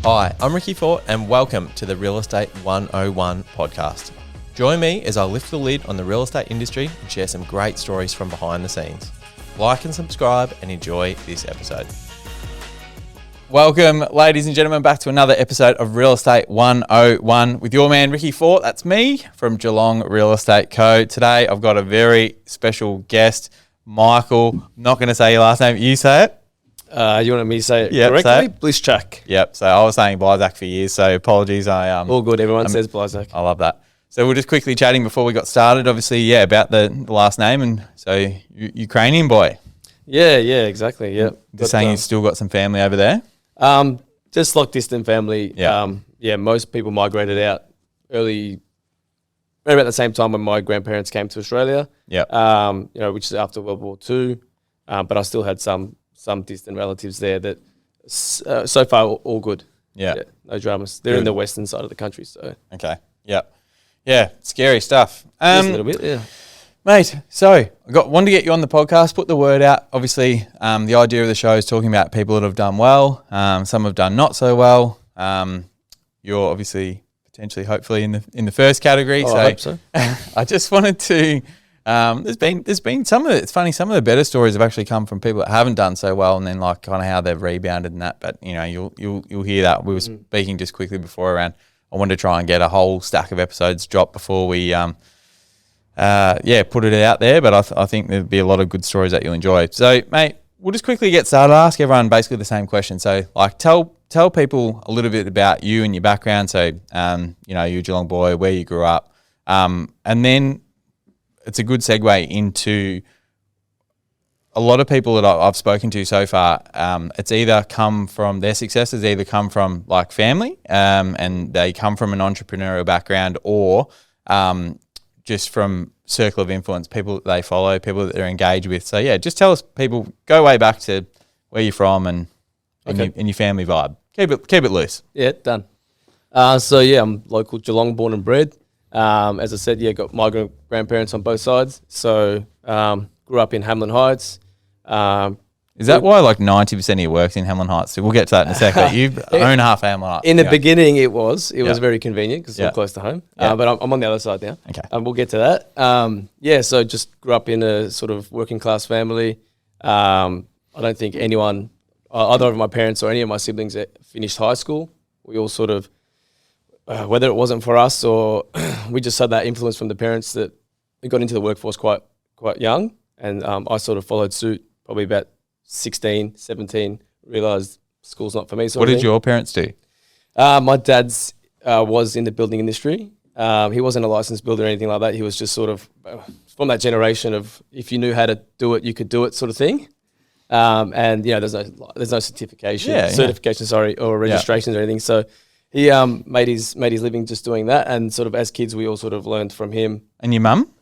Hi, I'm Ricky Fort and welcome to the Real Estate 101 podcast. Join me as I lift the lid on the real estate industry and share some great stories from behind the scenes. Like and subscribe and enjoy this episode. Welcome, ladies and gentlemen, back to another episode of Real Estate 101 with your man, Ricky Fort. That's me from Geelong Real Estate Co. Today, I've got a very special guest, Michael. I'm not going to say your last name. You say it. You want me to say it correctly? Say it. Blyszacak. Yep. So I was saying Blyszacak for years, so apologies. All good. Everyone says Blyszacak. I love that. So we're just quickly chatting before we got started, obviously, about the last name. And so Ukrainian boy. Yeah, exactly. Yeah. Just saying you've still got some family over there? Just like distant family. Yeah. Most people migrated out early, right about the same time when my grandparents came to Australia. Yeah. Which is after World War II. But I still had some distant relatives there that so far all good. Yeah. No dramas. They're in the western side of the country, so. Okay. Yep. Yeah. Scary stuff. Just a little bit, yeah. Mate, so I wanted to get you on the podcast, put the word out. Obviously, the idea of the show is talking about people that have done well. Some have done not so well. You're obviously potentially, hopefully, in the first category. I hope so. I just wanted to. There's been some of it. It's funny. Some of the better stories have actually come from people that haven't done so well, and then like kind of how they've rebounded and that. But you'll hear that. We were speaking just quickly before around. I wanted to try and get a whole stack of episodes dropped before we put it out there. But I think there'll be a lot of good stories that you'll enjoy. So, mate, we'll just quickly get started. I'll ask everyone basically the same question. So, like, tell people a little bit about you and your background. So, you're a Geelong boy, where you grew up, and then it's a good segue into a lot of people that I've spoken to so far. It's either come from their successes, either come from like family, and they come from an entrepreneurial background, or just from circle of influence, people that they follow, people that they're engaged with. So yeah, just tell us, people, go way back to where you're from and your family vibe. Keep it loose. Yeah, done. I'm local Geelong, born and bred. As I said, got migrant grandparents on both sides. So grew up in Hamlin Heights. Is that why like 90% of your work's in Hamlin Heights? So we'll get to that in a second. You own half Hamlin Heights. In the beginning, it was very convenient because it's all close to home. Yeah. But I'm on the other side now. Okay. We'll get to that. So just grew up in a sort of working class family. I don't think anyone, either of my parents or any of my siblings, finished high school. We all sort of, whether it wasn't for us or we just had that influence from the parents, that we got into the workforce quite young. And I sort of followed suit probably about 16, 17, realised school's not for me. What did your parents do? My dad's was in the building industry. He wasn't a licensed builder or anything like that. He was just sort of from that generation of, if you knew how to do it, you could do it sort of thing. There's no certification or registrations or anything. So he made his living just doing that, and sort of as kids we all sort of learned from him. And your mum?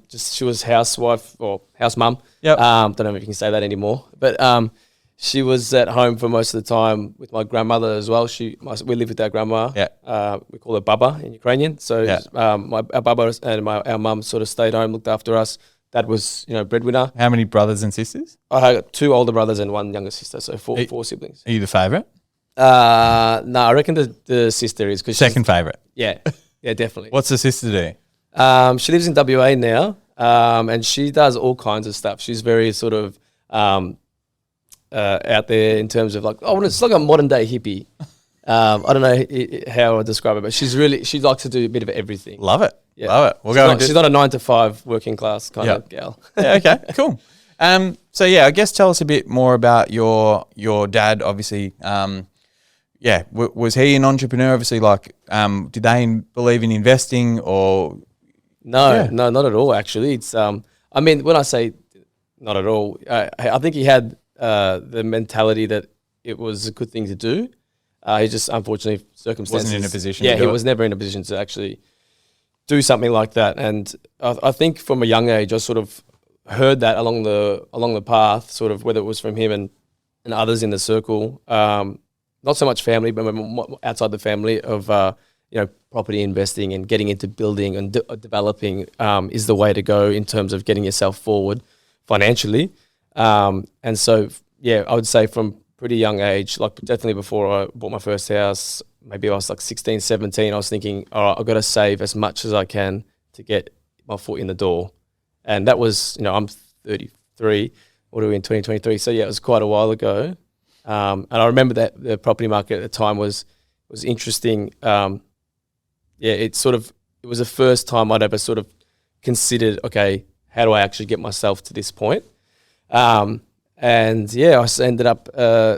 She was housewife or house mum. Yep. Don't know if you can say that anymore, but she was at home for most of the time with my grandmother as well. We lived with our grandma. Yeah. We call her Baba in Ukrainian. So our Baba and our mum sort of stayed home, looked after us. Dad was breadwinner. How many brothers and sisters? I had 2 older brothers and 1 younger sister, so four siblings. Are you the favourite? No, I reckon the sister is, because second favourite. Yeah, definitely. What's the sister do? She lives in WA now, and she does all kinds of stuff. She's very sort of out there in terms of it's like a modern day hippie. I don't know how I describe it, but she likes to do a bit of everything. Love it. Yeah. Love it. She's not a 9-to-5 working class kind of gal. Yeah. Okay. Cool. I guess tell us a bit more about your dad. Obviously, was he an entrepreneur? Obviously, did they believe in investing or? No, not at all. Actually, it's when I say not at all, I think he had the mentality that it was a good thing to do. He just, unfortunately, circumstances wasn't in a position. Yeah, he was never in a position to actually do something like that. And I think from a young age, I sort of heard that along the path, sort of whether it was from him and others in the circle. Not so much family, but outside the family of property investing and getting into building and developing is the way to go in terms of getting yourself forward financially. And so, I would say from pretty young age, like definitely before I bought my first house, maybe I was like 16, 17, I was thinking, all right, I've got to save as much as I can to get my foot in the door. And that was, I'm 33, what are we in 2023? So yeah, it was quite a while ago. And I remember that the property market at the time was interesting. It was the first time I'd ever sort of considered, okay, how do I actually get myself to this point? And yeah, I ended up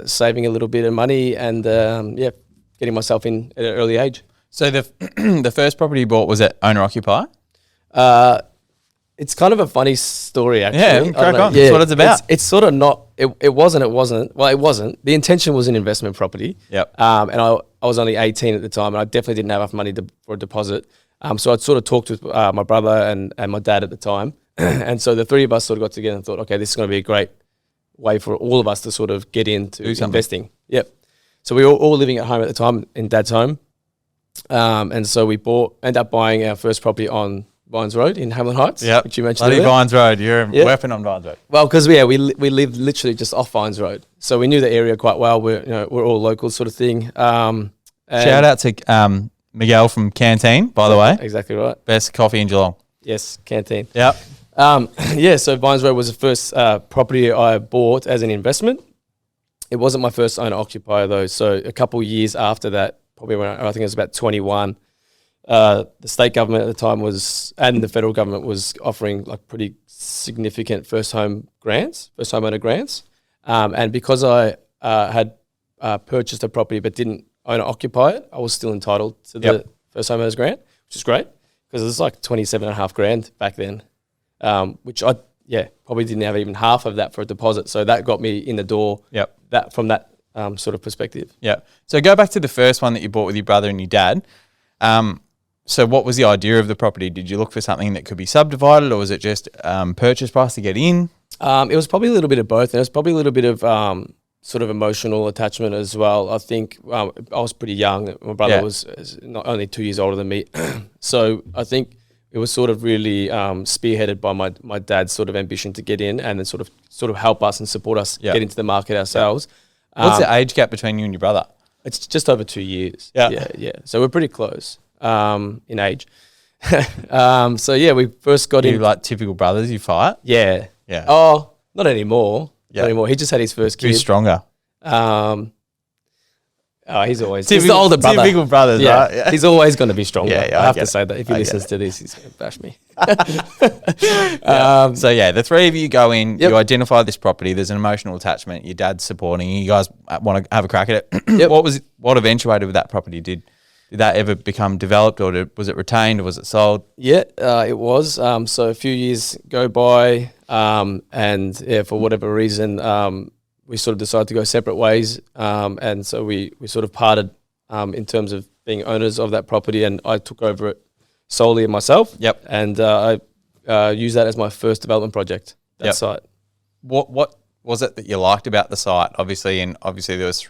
saving a little bit of money and getting myself in at an early age. So the the first property you bought, was it owner occupier? It's kind of a funny story, actually. Yeah, crack on. That's what it's about. It's sort of not. It wasn't. Well, it wasn't. The intention was an investment property. Yep. And I was only 18 at the time, and I definitely didn't have enough money for a deposit. So I'd sort of talked with my brother and my dad at the time, and so the three of us sort of got together and thought, okay, this is going to be a great way for all of us to sort of get into investing. Yep. So we were all living at home at the time in Dad's home, and so we ended up buying our first property on Vines Road in Hamlin Heights, which you mentioned earlier. Vines Road, you're a weapon on Vines Road. Well, because we lived literally just off Vines Road, so we knew the area quite well. We're all local, sort of thing. Shout out to Miguel from Canteen, by the way. Exactly right. Best coffee in Geelong. Yes, Canteen. Yep. So Vines Road was the first property I bought as an investment. It wasn't my first owner occupier though. So a couple of years after that, probably when I think it was about 21. The state government at the time and the federal government was offering like pretty significant first home owner grants. And because I had purchased a property but didn't own or occupy it, I was still entitled to the first home owners grant, which is great because it was like 27.5 grand back then, which I probably didn't have even half of that for a deposit. So that got me in the door. Yep. That from that sort of perspective. Yeah. So go back to the first one that you bought with your brother and your dad. So what was the idea of the property? Did you look for something that could be subdivided, or was it just purchase price to get in? It was probably a little bit of both. And it was probably a little bit of sort of emotional attachment as well. I think I was pretty young. My brother was not only 2 years older than me. So I think it was sort of really spearheaded by my dad's sort of ambition to get in and then sort of help us and support us get into the market ourselves. What's the age gap between you and your brother? It's just over 2 years. Yeah. So we're pretty close in age. So yeah, we first got in. You like typical brothers, you fight? Yeah. Yeah. Oh, not anymore. Not anymore. He just had his first kid. Who's stronger? He's always he's the older brother. Typical brothers, right? Yeah. He's always going to be stronger. Yeah, I have to say that if he listens to this, he's going to bash me. So yeah, the three of you go in, you identify this property, there's an emotional attachment, your dad's supporting you guys want to have a crack at it. What eventuated with that property? Did that ever become developed, or was it retained, or was it sold? Yeah, it was. So a few years go by, and for whatever reason, we sort of decided to go separate ways, and so we sort of parted in terms of being owners of that property, and I took over it solely myself. Yep. And I used that as my first development project. That site. What was it that you liked about the site? Obviously there was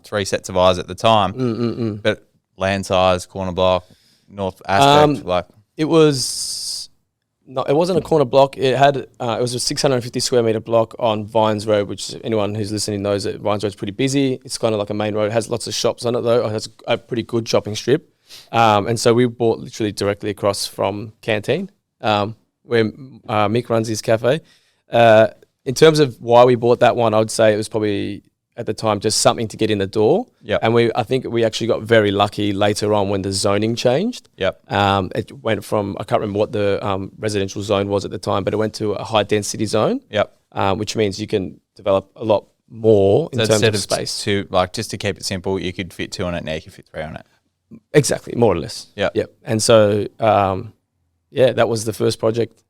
3 sets of eyes at the time, but land size, corner block, north aspect, it wasn't a corner block. It was a 650 square meter block on Vines Road, which anyone who's listening knows that Vines Road's pretty busy. It's kind of like a main road. It has lots of shops on it though. It has a pretty good shopping strip. And so we bought literally directly across from Canteen, where Mick runs his cafe. In terms of why we bought that one, I would say it was probably at the time just something to get in the door. Yep. And I think we actually got very lucky later on when the zoning changed. Yep. It went from, I can't remember what the residential zone was at the time, but it went to a high density zone. Yep. Which means you can develop a lot more in terms of space. Just to keep it simple, you could fit 2 on it, now you could fit 3 on it. Exactly, more or less. Yep. Yep. And so, that was the first project.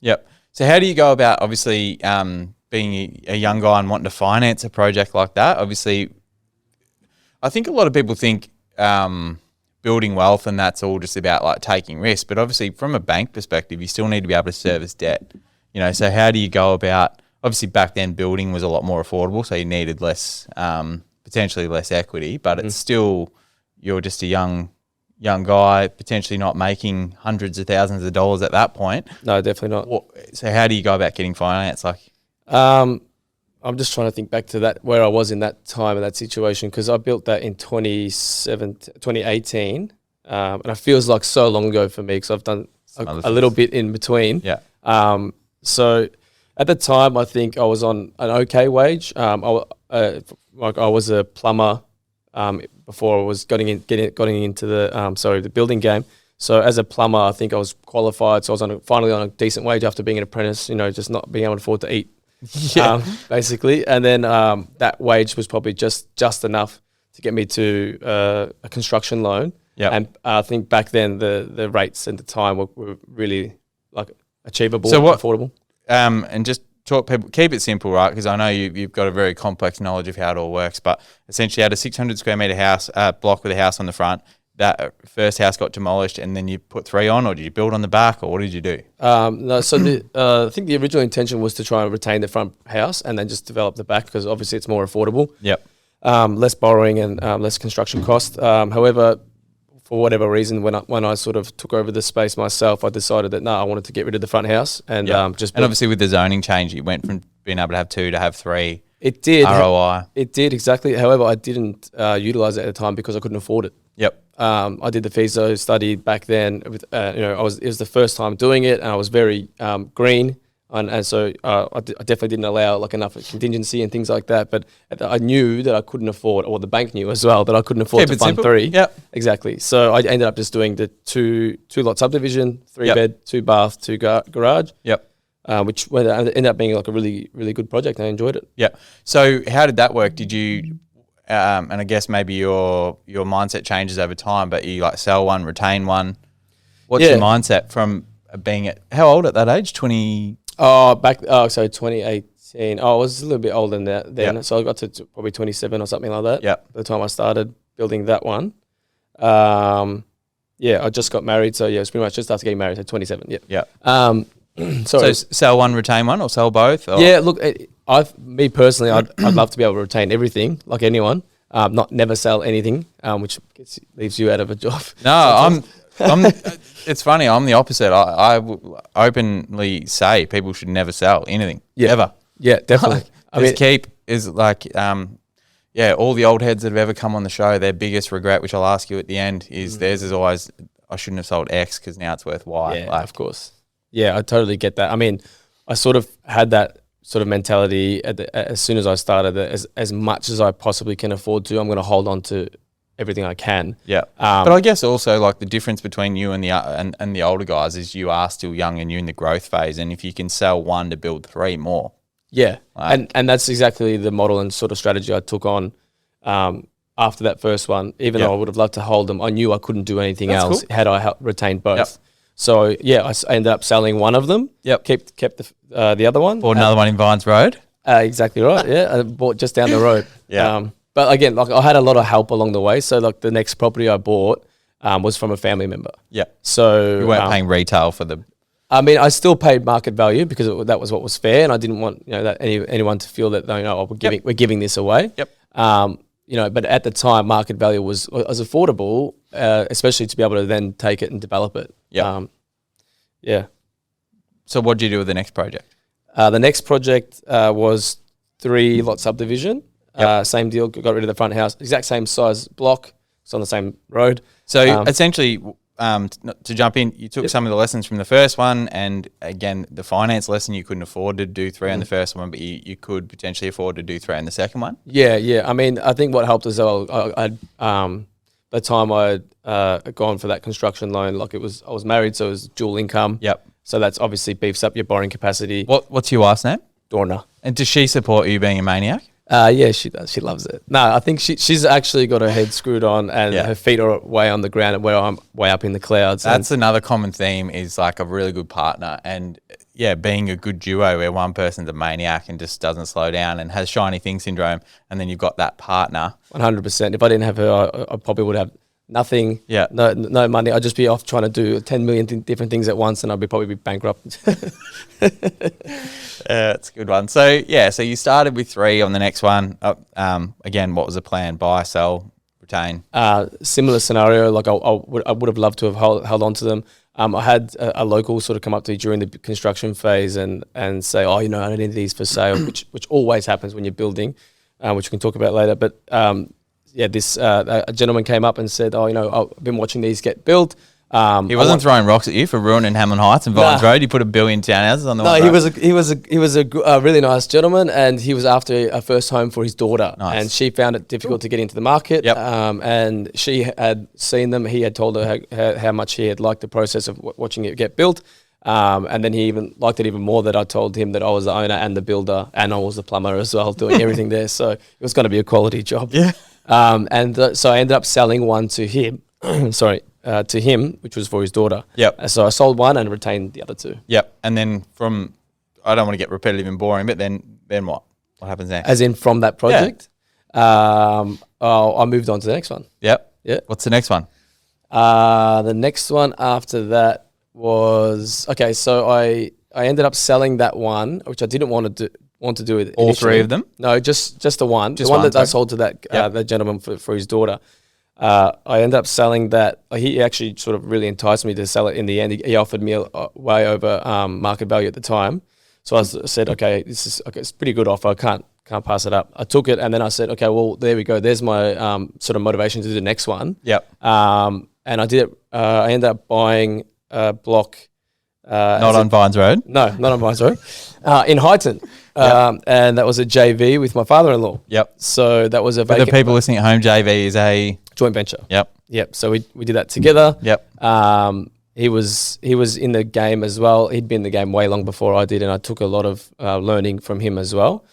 Yep. So how do you go about, obviously, being a young guy and wanting to finance a project like that? Obviously, I think a lot of people think building wealth and that's all just about like taking risks. But obviously, from a bank perspective, you still need to be able to service debt. So how do you go about? Obviously, back then building was a lot more affordable, so you needed less, potentially less equity. But it's still, you're just a young guy, potentially not making hundreds of thousands of dollars at that point. No, definitely not. So how do you go about getting finance? I I'm just trying to think back to that, where I was in that time and that situation, because I built that in 2018, and it feels like so long ago for me because I've done a little bit in between. Yeah. So at the time, I think I was on an okay wage. I was a plumber before I was getting into the building game. So as a plumber, I think I was qualified. So I was finally on a decent wage after being an apprentice. Just not being able to afford to eat, basically. And then that wage was probably just enough to get me to a construction loan. Yeah. And I think back then the rates at the time were really like achievable, affordable. And just keep it simple, right? Because I know you've got a very complex knowledge of how it all works. But essentially, you had a 600 square meter house block with a house on the front. That first house got demolished, and then you put 3 on, or did you build on the back, or what did you do? No, so I think the original intention was to try and retain the front house and then just develop the back, because obviously it's more affordable. Yep. Less borrowing and less construction cost. However, for whatever reason, when I sort of took over the space myself, I decided that I wanted to get rid of the front house and just. And obviously with the zoning change, you went from being able to have 2 to have 3. It did ROI. It did exactly. However, I didn't utilize it at the time because I couldn't afford it. Yep. I did the physio study back then. With, it was the first time doing it, and I was very green, and so I definitely didn't allow like enough contingency and things like that. But I knew that I couldn't afford, or the bank knew as well that I couldn't afford to fund 3. Yep. Exactly. So I ended up just doing the two lot subdivision, 3 bed, 2 bath, 2 garage. Yep. Which ended up being like a really, really good project. I enjoyed it. Yeah. So how did that work? Did you, and I guess maybe your mindset changes over time, but you like sell one, retain one. What's your mindset from being how old at that age? 20? So 2018. I was a little bit older than that then. Yep. So I got to probably 27 or something like that. Yeah. By the time I started building that one. I just got married. So it's pretty much just after getting married. So 27. Yeah. Yeah. So sell one, retain one, or sell both? Or? Yeah, look, me personally, I'd love to be able to retain everything, like anyone. Never sell anything, which leaves you out of a job. No, I'm. It's funny. I'm the opposite. I openly say people should never sell anything. Yeah. Ever. Yeah, definitely. Keep is like, all the old heads that have ever come on the show, their biggest regret, which I'll ask you at the end, is theirs is always, I shouldn't have sold X because now it's worth Y. Yeah, of course. Yeah, I totally get that. I mean, I sort of had that sort of mentality as soon as I started, that as much as I possibly can afford to, I'm going to hold on to everything I can. Yeah. But I guess also like the difference between you and the older guys is you are still young and you're in the growth phase. And if you can sell 1 to build 3 more. Yeah. And that's exactly the model and sort of strategy I took on after that first one. Even though I would have loved to hold them, I knew I couldn't do anything else had I retained both. Yep. So I ended up selling one of them. Yep. Kept the other one. Bought another one in Vines Road. Exactly right. Yeah, I bought just down the road. Yeah. But again, like I had a lot of help along the way. So like the next property I bought was from a family member. Yeah. So you weren't paying retail for the. I mean, I still paid market value because that was what was fair, and I didn't want that anyone to feel that we're giving this away. Yep. But at the time, market value was affordable, especially to be able to then take it and develop it. Yeah. So what did you do with the next project? The next project was 3 lot subdivision. Same deal. Got rid of the front house. Exact same size block. It's on the same road. So essentially, to jump in, you took some of the lessons from the first one, and again, the finance lesson, you couldn't afford to do 3 on the first one, but you could potentially afford to do 3 on the second one. Yeah. I mean, I think what helped as well, the time I'd gone for that construction loan, I was married, so it was dual income. Yep. So that's obviously beefs up your borrowing capacity. What's your wife's name? Dorna. And does she support you being a maniac? Yeah, she does. She loves it. No, I think she's actually got her head screwed on and her feet are way on the ground, and where I'm way up in the clouds. That's another common theme, is like a really good partner, and being a good duo where one person's a maniac and just doesn't slow down and has shiny thing syndrome, and then you've got that partner. 100%. If I didn't have her, I probably would have nothing. Yeah. No money. I'd just be off trying to do 10 million different things at once, and I'd probably be bankrupt. That's a good one. So you started with 3 on the next one. Again, what was the plan? Buy, sell, retain? Similar scenario. Like I would have loved to have held on to them. I had a local sort of come up to me during the construction phase and say, oh, I don't need these for sale, which always happens when you're building, which we can talk about later. But this a gentleman came up and said, oh, I've been watching these get built. He wasn't throwing rocks at you for ruining Hamlin Heights and Vines Road. He put a billion townhouses on the No, he was a really nice gentleman, and he was after a first home for his daughter, and she found it difficult to get into the market. Yep. And she had seen them. He had told her how much he had liked the process of watching it get built. And then he even liked it even more that I told him that I was the owner and the builder, and I was the plumber as well, doing everything there. So it was going to be a quality job. Yeah. So I ended up selling one to him. To him, which was for his daughter. Yep. So I sold one and retained the other two. Yep. And then I don't want to get repetitive and boring, but then what? What happens next? As in from that project, I moved on to the next one. Yep. Yeah. What's the next one? The next one after that was so I ended up selling that one, which I didn't want to do it. All three of them? No, just the one. Just the one one, that I sold to that gentleman for his daughter. I ended up selling that. He actually sort of really enticed me to sell it in the end. He offered me way over market value at the time. So I said, okay, it's a pretty good offer. I can't pass it up. I took it, and then I said, okay, well, there we go. There's my sort of motivation to do the next one. Yep. And I did it. I ended up buying a block. Not on Vines Road? No, not on Vines Road. In Highton. And that was a JV with my father-in-law. Yep. So that was a For the people listening at home, JV is a joint venture. Yep. So we did that together. Yep. He was in the game as well. He'd been in the game way long before I did, and I took a lot of learning from him as well.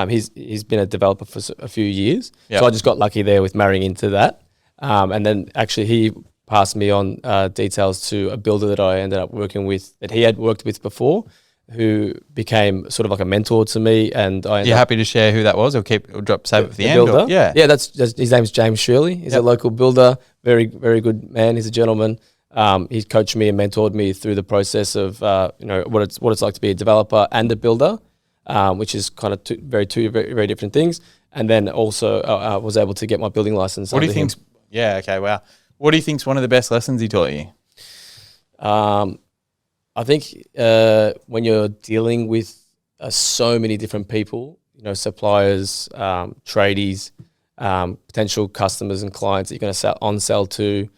He's been a developer for a few years, Yep. so I just got lucky there with marrying into that. And then actually he passed me on details to a builder that I ended up working with that he had worked with before, who became sort of like a mentor to me. And I You're happy to share who that was, or save it for the end? builder. Or, yeah. Yeah, that's his name's James Shirley. He's a local builder, very, very good man. He's a gentleman. He coached me and mentored me through the process of what it's like to be a developer and a builder, which is kind of two very, very different things. And then also I was able to get my building license. What do you think? Yeah. Okay. Wow. What do you think's one of the best lessons he taught you? I think when you're dealing with so many different people, suppliers, tradies, potential customers and clients that you're going to sell to,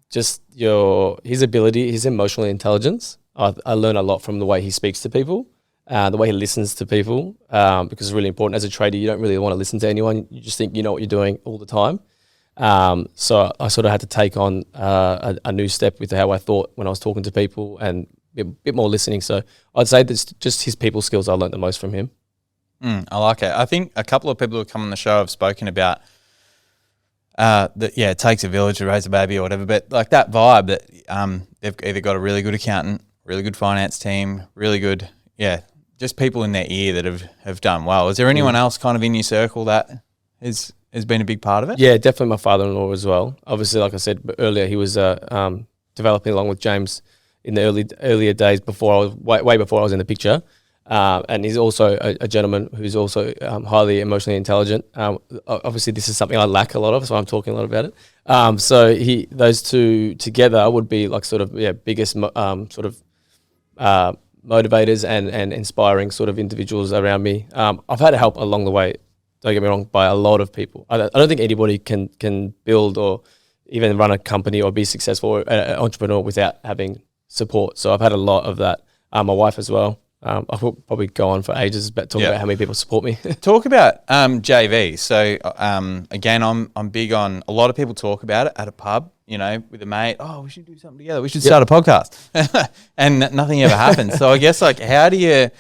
just his ability, his emotional intelligence. I learn a lot from the way he speaks to people, the way he listens to people, because it's really important. As a trader, you don't really want to listen to anyone. You just think you know what you're doing all the time. So I sort of had to take on a new step with how I thought when I was talking to people, and a bit more listening. So I'd say that's just his people skills I learned the most from him. I like it. I think a couple of people who come on the show have spoken about that. Yeah, it takes a village to raise a baby or whatever, but like that vibe that they've either got a really good accountant, really good finance team, really good, just people in their ear that have done well. Is there anyone else kind of in your circle that has been a big part of it? Yeah, definitely my father-in-law as well. Obviously, like I said earlier, he was developing along with James in the earlier days before I was way before I was in the picture. And he's also a gentleman who's also highly emotionally intelligent. Obviously, this is something I lack a lot of, so I'm talking a lot about it. So those two together would be like sort of biggest sort of motivators and inspiring sort of individuals around me. I've had help along the way. Don't get me wrong, by a lot of people. I don't think anybody can build or even run a company or be successful or an entrepreneur without having support. So I've had a lot of that. My wife as well. I will probably go on for ages about talking about how many people support me. Talk about JV. So again, I'm big on, a lot of people talk about it at a pub, with a mate. Oh, we should do something together. We should start a podcast, and nothing ever happens. So I guess how do you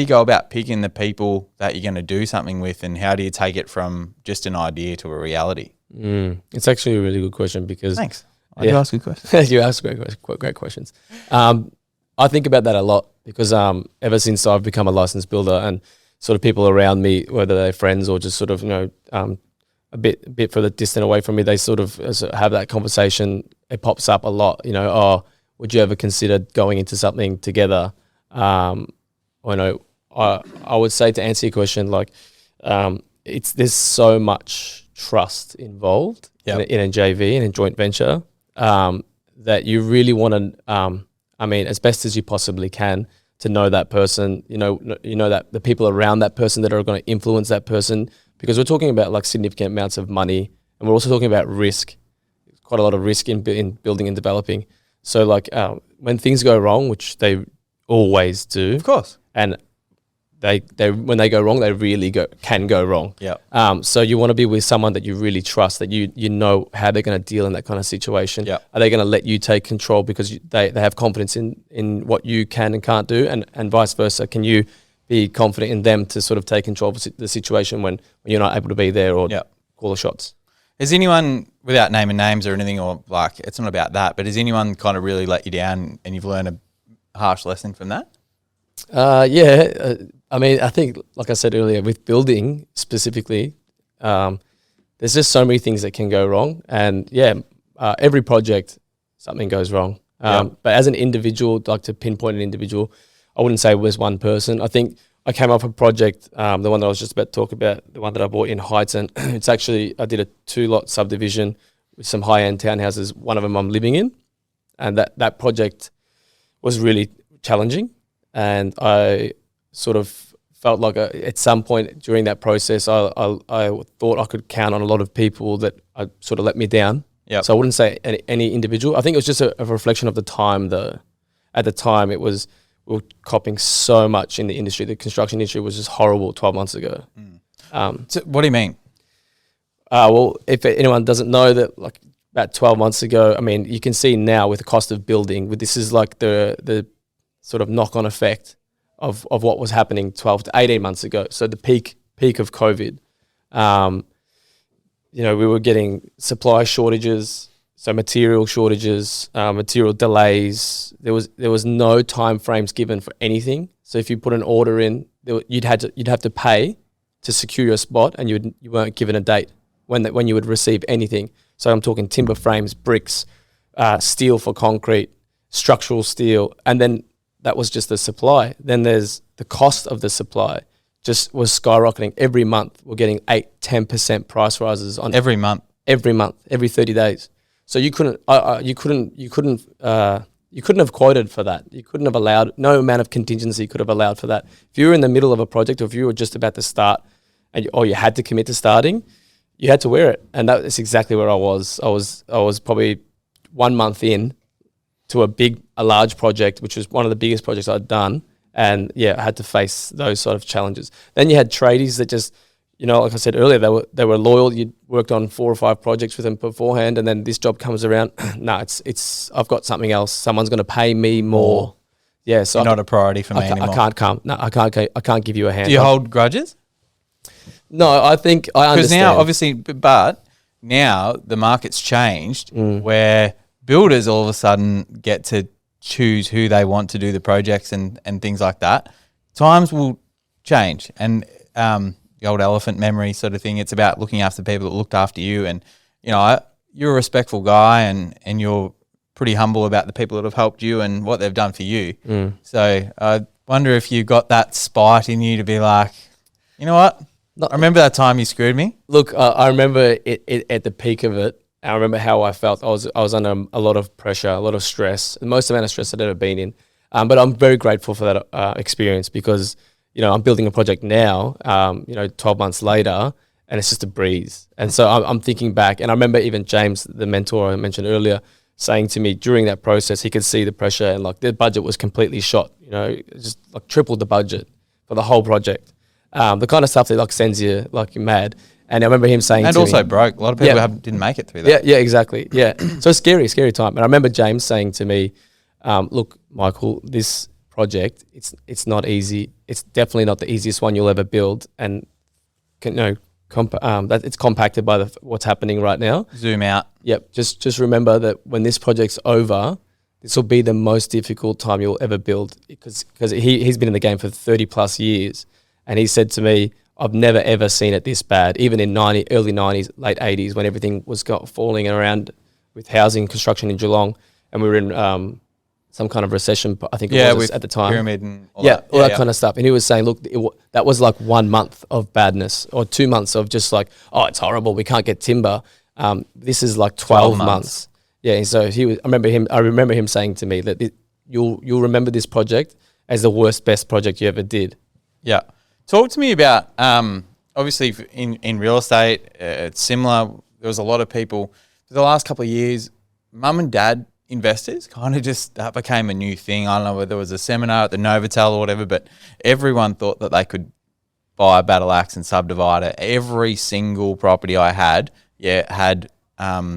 go about picking the people that you're going to do something with, and how do you take it from just an idea to a reality? It's actually a really good question because thanks. You ask good questions. You ask great questions. I think about that a lot because ever since I've become a licensed builder, and sort of people around me, whether they're friends or just sort of a bit further distant away from me, they sort of have that conversation. It pops up a lot. Oh, would you ever consider going into something together? I would say, to answer your question, there's so much trust involved in a JV and a joint venture that you really want to, I mean, as best as you possibly can, to know that person, you know that the people around that person that are going to influence that person, because we're talking about like significant amounts of money, and we're also talking about risk, quite a lot of risk in building and developing. So like when things go wrong, which they always do, Of course. and they when they go wrong, they really can go wrong. Yeah. So you want to be with someone that you really trust, that you know how they're going to deal in that kind of situation. Yeah. Are they going to let you take control because they have confidence in what you can and can't do, and vice versa? Can you be confident in them to sort of take control of the situation when you're not able to be there or call the shots? Is anyone, without naming names or anything, or like, it's not about that, but has anyone kind of really let you down and you've learned a harsh lesson from that? I mean, I think, like I said earlier, with building specifically, there's just so many things that can go wrong. And every project, something goes wrong. But as an individual, like to pinpoint an individual, I wouldn't say it was one person. I think I came up with a project, the one that I was just about to talk about, the one that I bought in Highton. It's actually, I did a 2-lot subdivision with some high-end townhouses. One of them I'm living in. And that project was really challenging. And I sort of felt like at some point during that process, I thought I could count on a lot of people that sort of let me down. Yep. So I wouldn't say any individual. I think it was just a reflection of the time. At the time, we were copying so much in the industry. The construction industry was just horrible 12 months ago. So what do you mean? Well, if anyone doesn't know that, like about 12 months ago, I mean, you can see now with the cost of building, this is like the sort of knock-on effect of what was happening 12 to 18 months ago. So the peak of COVID, we were getting supply shortages, so material shortages, material delays. There was no time frames given for anything. So if you put an order in, you'd have to pay to secure your spot, and you weren't given a date when you would receive anything. So I'm talking timber frames, bricks, steel for concrete, structural steel, and then that was just the supply. Then there's the cost of the supply just was skyrocketing every month. We're getting 8-10% price rises on Every month, every 30 days. So you couldn't have quoted for that. You couldn't have allowed, no amount of contingency could have allowed for that. If you were in the middle of a project, or if you were just about to start, or you had to commit to starting, you had to wear it. And that is exactly where I was. I was probably 1 month in to a large project, which was one of the biggest projects I'd done. And I had to face those sort of challenges. Then you had tradies that just, like I said earlier, they were loyal. You'd worked on 4 or 5 projects with them beforehand, and then this job comes around. No, it's I've got something else. Someone's going to pay me more. Yeah, so you're not a priority for me anymore. I can't come. No, I can't give you a hand. Do you hold grudges? No, I think I understand. Because now, obviously, but now the market's changed where builders all of a sudden get to choose who they want to do the projects and things like that. Times will change, and the old elephant memory sort of thing. It's about looking after people that looked after you, and you're a respectful guy, and you're pretty humble about the people that have helped you and what they've done for you. So I wonder if you got that spite in you to be like, you know what? I remember that time you screwed me. Look, I remember it at the peak of it. I remember how I felt. I was under a lot of pressure, a lot of stress, the most amount of stress I'd ever been in. But I'm very grateful for that experience, because I'm building a project now, 12 months later, and it's just a breeze. And so I'm thinking back, and I remember even James, the mentor I mentioned earlier, saying to me during that process, he could see the pressure, and like the budget was completely shot. Just like tripled the budget for the whole project. The kind of stuff that like sends you like you're mad. And I remember him saying and to also me, broke. A lot of people didn't make it through that. Yeah, exactly. Yeah. So scary time. And I remember James saying to me, look, Michael, this project, it's not easy. It's definitely not the easiest one you'll ever build. And that it's compacted by what's happening right now. Zoom out. Yep. Just remember that when this project's over, this will be the most difficult time you'll ever build, because he's been in the game for 30 plus years. And he said to me, I've never ever seen it this bad, even in early 90s, late 80s, when everything was falling around with housing construction in Geelong, and we were in some kind of recession, I think it was at the time. Pyramid and all that kind of stuff. And he was saying, look, that was like 1 month of badness, or 2 months of just like, oh, it's horrible, we can't get timber. This is like 12 months. Yeah, so he was. I remember him saying to me that you'll remember this project as the best project you ever did. Yeah. Talk to me about, obviously in real estate, it's similar. There was a lot of people for the last couple of years, mum and dad investors kind of just, that became a new thing. I don't know whether there was a seminar at the Novotel or whatever, but everyone thought that they could buy a battle axe and subdivide it. Every single property I had, had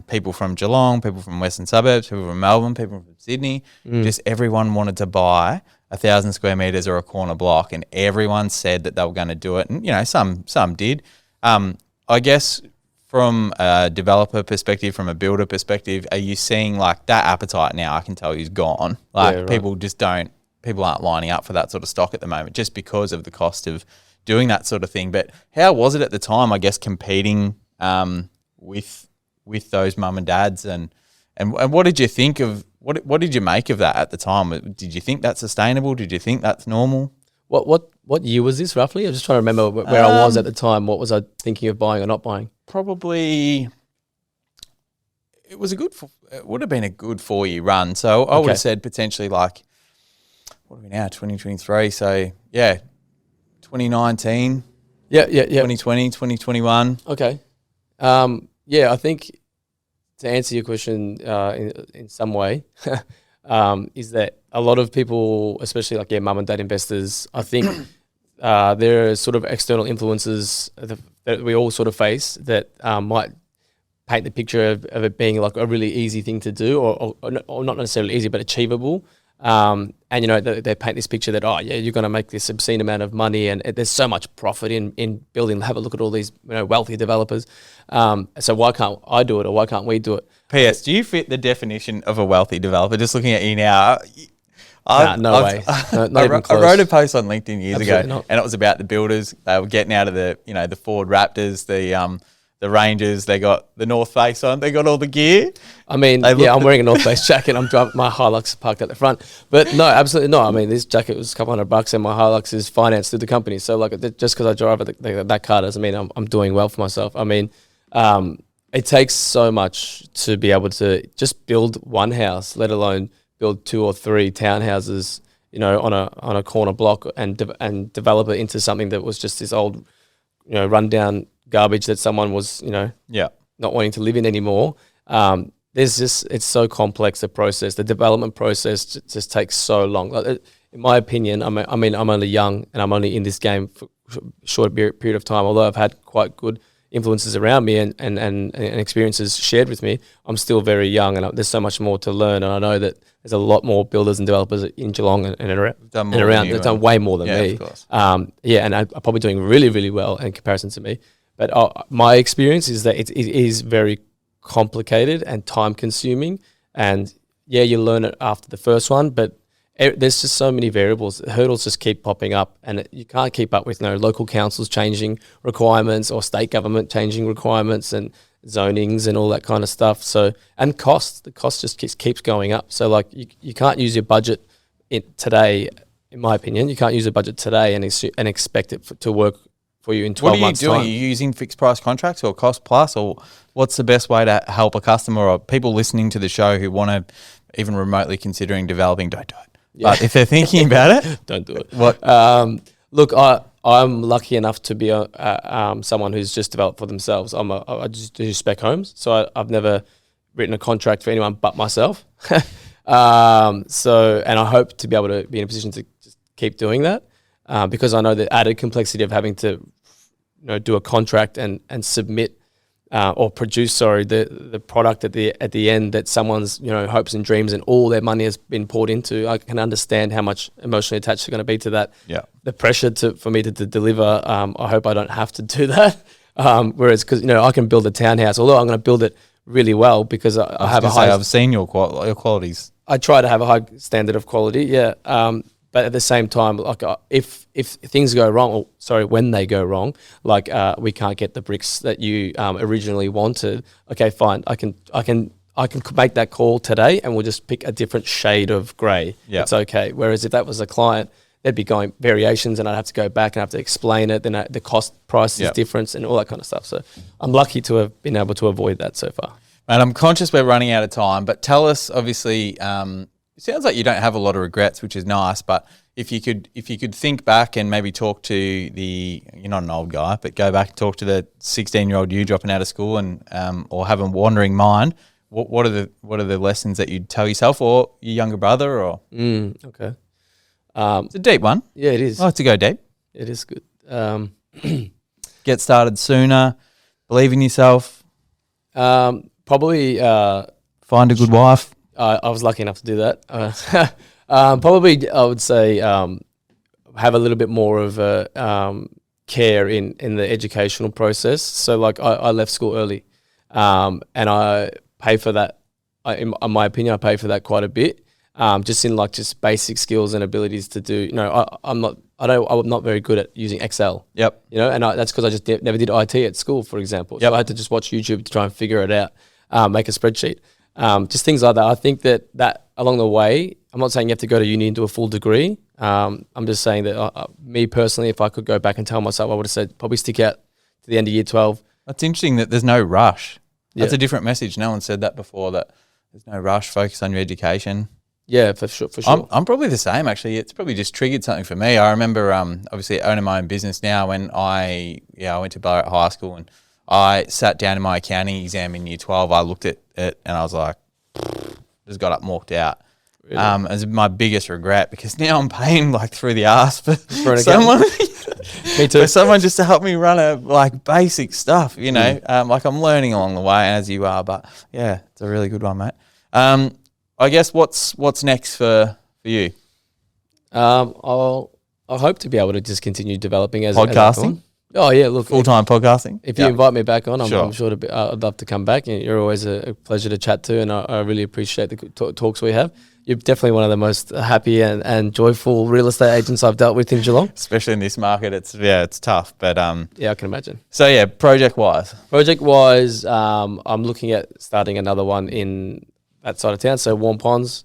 people from Geelong, people from Western Suburbs, people from Melbourne, people from Sydney. Just everyone wanted to buy 1,000 square meters or a corner block, and everyone said that they were going to do it. And, you know, some did. I guess from a developer perspective, from a builder perspective, are you seeing like that appetite now? I can tell you's gone. Like right. People aren't lining up for that sort of stock at the moment just because of the cost of doing that sort of thing. But how was it at the time, I guess, competing with those mum and dads, and what did you think of what did you make of that at the time? Did you think that's sustainable? Did you think that's normal? What year was this roughly? I'm just trying to remember where I was at the time. What was I thinking of buying or not buying? Probably it would have been a good 4-year run. So I would have said potentially like, what are we now, 2023? So yeah, 2019. Yeah. 2020, 2021. Okay. I think to answer your question in some way, is that a lot of people, especially like mum and dad investors, I think there are sort of external influences that we all sort of face that might paint the picture of it being like a really easy thing to do, or not necessarily easy, but achievable. And you know, they paint this picture that, you're going to make this obscene amount of money, and there's so much profit in building. Have a look at all these, you know, wealthy developers. So why can't I do it, or why can't we do it? P.S. Do you fit the definition of a wealthy developer? Just looking at you now. No way. Not even close. I wrote a post on LinkedIn years Absolutely ago, not. and it was about the builders. They were getting out of the Ford Raptors, the Rangers. They got the North Face on. They got all the gear. I mean, I'm wearing a North Face jacket. I'm driving, my Hilux parked at the front. But no, absolutely not. I mean, this jacket was a couple $100, and my Hilux is financed through the company. So like, just because I drive that car doesn't mean I'm doing well for myself. I mean, it takes so much to be able to just build one house, let alone build 2 or 3 townhouses, you know, on a corner block, and develop it into something that was just this old, you know, rundown garbage that someone was, you know, not wanting to live in anymore. It's so complex, the process, the development process just takes so long. Like, in my opinion, I'm only young, and I'm only in this game for a short period of time. Although I've had quite good influences around me and experiences shared with me, I'm still very young, and there's so much more to learn. And I know that there's a lot more builders and developers in Geelong and around. They've done way more than me. Of course. And are probably doing really, really well in comparison to me. But my experience is that it is very complicated and time consuming. And you learn it after the first one, but there's just so many variables. Hurdles just keep popping up, and you can't keep up with local councils changing requirements, or state government changing requirements and zonings and all that kind of stuff. So, and the cost just keeps going up. So like, you can't use your budget today, in my opinion. You can't use a budget today and expect it to work for you in 12 months' time. What are you doing? Are you using fixed price contracts or cost plus, or what's the best way to help a customer or people listening to the show who want to even remotely considering developing? Don't do it. Yeah. But if they're thinking about it, don't do it. What? Look, I'm lucky enough to be someone who's just developed for themselves. I just do spec homes, so I've never written a contract for anyone but myself. And I hope to be able to be in a position to just keep doing that, because I know the added complexity of having to, do a contract and submit or produce, the product at the end that someone's hopes and dreams and all their money has been poured into. I can understand how much emotionally attached they're going to be to that. Yeah, the pressure for me to deliver. I hope I don't have to do that. Whereas, because I can build a townhouse, although I'm going to build it really well because I have a high. I've seen your qualities. I try to have a high standard of quality. Yeah. But at the same time, like if things go wrong, when they go wrong, like we can't get the bricks that you originally wanted. Okay, fine. I can make that call today, and we'll just pick a different shade of grey. Yeah, it's okay. Whereas if that was a client, they'd be going variations, and I'd have to go back and have to explain it. Then the cost price is different and all that kind of stuff. So I'm lucky to have been able to avoid that so far. And I'm conscious we're running out of time, but tell us, obviously, it sounds like you don't have a lot of regrets, which is nice, but if you could think back and maybe talk to you're not an old guy, but go back and talk to the 16-year-old you dropping out of school and or have a wandering mind, what are the lessons that you'd tell yourself or your younger brother? Or Okay. it's a deep one. Yeah, it is. I like to go deep. It is good. Get started sooner. Believe in yourself. Probably Find a good wife. I was lucky enough to do that. Probably I would say have a little bit more of a care in the educational process. So like I left school early and I pay for that. In my opinion, I pay for that quite a bit. Just in like just basic skills and abilities to do. You know, I'm not very good at using Excel. Yep. You know, and that's because I just never did IT at school, for example. Yep. So I had to just watch YouTube to try and figure it out, make a spreadsheet, just things like that. I think that along the way, I'm not saying you have to go to uni and do a full degree. I'm just saying that me personally, if I could go back and tell myself, I would have said probably stick out to the end of year 12. That's interesting that there's no rush. That's Yeah. a different message. No one said that before, that there's no rush, focus on your education. Yeah, for sure. For sure. I'm probably the same, actually. It's probably just triggered something for me. I remember, obviously, owning my own business now. When I went to Ballarat High School and I sat down in my accounting exam in year 12. I looked at it and I was like, just got up and walked out. Really? As my biggest regret, because now I'm paying like through the arse for an someone. Me too. For someone just to help me run like basic stuff, you know. Like I'm learning along the way, as you are. But yeah, it's a really good one, mate. I guess what's next for you? I hope to be able to just continue developing as I go Podcasting? on. Oh yeah, look, Full-time podcasting? if you invite me back on, Sure. I'm sure I'd love to come back. You're always a pleasure to chat to, and I really appreciate the talks we have. You're definitely one of the most happy and joyful real estate agents I've dealt with in Geelong. Especially in this market, it's tough. But Yeah, I can imagine. so yeah, project-wise. Project-wise, I'm looking at starting another one in that side of town, so Warm Ponds,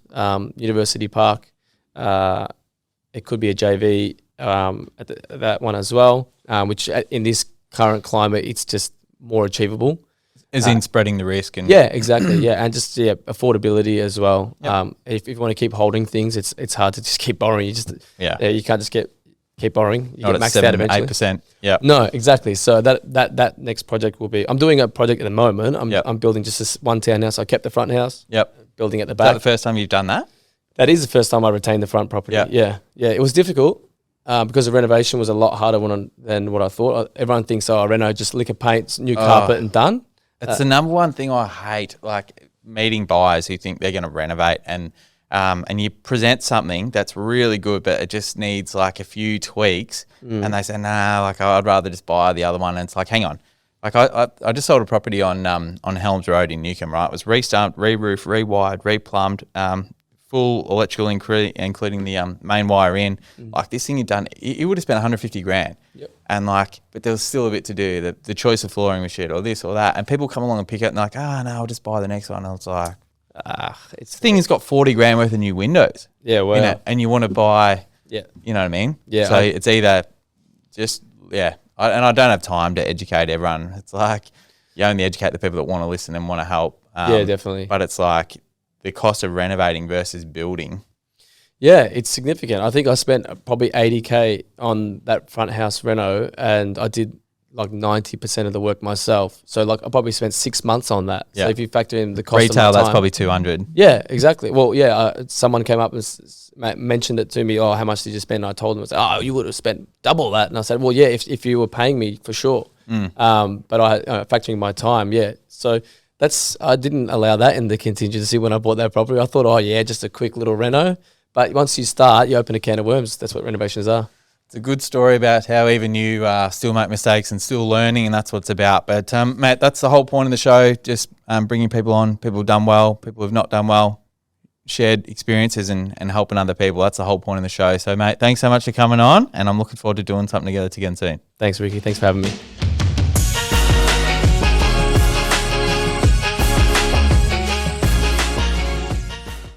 University Park. It could be a JV at that one as well, which in this current climate, it's just more achievable. As in spreading the risk and Yeah, exactly. Yeah, and just affordability as well. Yep. If you want to keep holding things, it's hard to just keep borrowing. You can't just keep borrowing. You not get at maxed out eventually. 7-8%. Yeah. No, exactly. So that next project will be. I'm doing a project at the moment. I'm building just this one townhouse. I kept the front house. Yep. Building at the Is that back. the first time you've done that? That is the first time I retained the front property. Yeah. Yeah. It was difficult because the renovation was a lot harder than what I thought. Everyone thinks, reno, just lick of paint, new carpet, and done. It's the number one thing I hate, like meeting buyers who think they're going to renovate and you present something that's really good, but it just needs like a few tweaks, and they say, nah, like I'd rather just buy the other one. And it's like, hang on. Like I just sold a property on Helms Road in Newcombe, right? It was re-stumped, re-roofed, re-wired, re-plumbed, full electrical including the main wire in. Like this thing you'd done, you would have spent 150 grand. Yep. And but there was still a bit to do. The choice of flooring was shit or this or that. And people come along and pick it and they're like, no, I'll just buy the next one. And it's like, this thing has got 40 grand worth of new windows. Yeah, well. You know, and you want to buy, Yeah. you know what I mean? Yeah, So it's either just, and I don't have time to educate everyone. It's like you only educate the people that want to listen and want to help. Yeah, definitely. But it's like the cost of renovating versus building. Yeah, it's significant. I think I spent probably 80K on that front house reno, and I did like 90% of the work myself. So like I probably spent 6 months on that. Yeah. So if you factor in the cost Retail, of my that's time, probably 200. Yeah, exactly. Well, someone came up and mentioned it to me. Oh, how much did you spend? And I told them, I said, you would have spent double that. And I said, well, yeah, if you were paying me for sure. But I factoring my time, yeah. So I didn't allow that in the contingency when I bought that property. I thought, just a quick little reno. But once you start, you open a can of worms. That's what renovations are. It's a good story about how even you still make mistakes and still learning, and that's what it's about. But, mate, that's the whole point of the show, just bringing people on, people who've done well, people who've not done well, shared experiences and helping other people. That's the whole point of the show. So, mate, thanks so much for coming on, and I'm looking forward to doing something together again soon. Thanks, Ricky. Thanks for having me.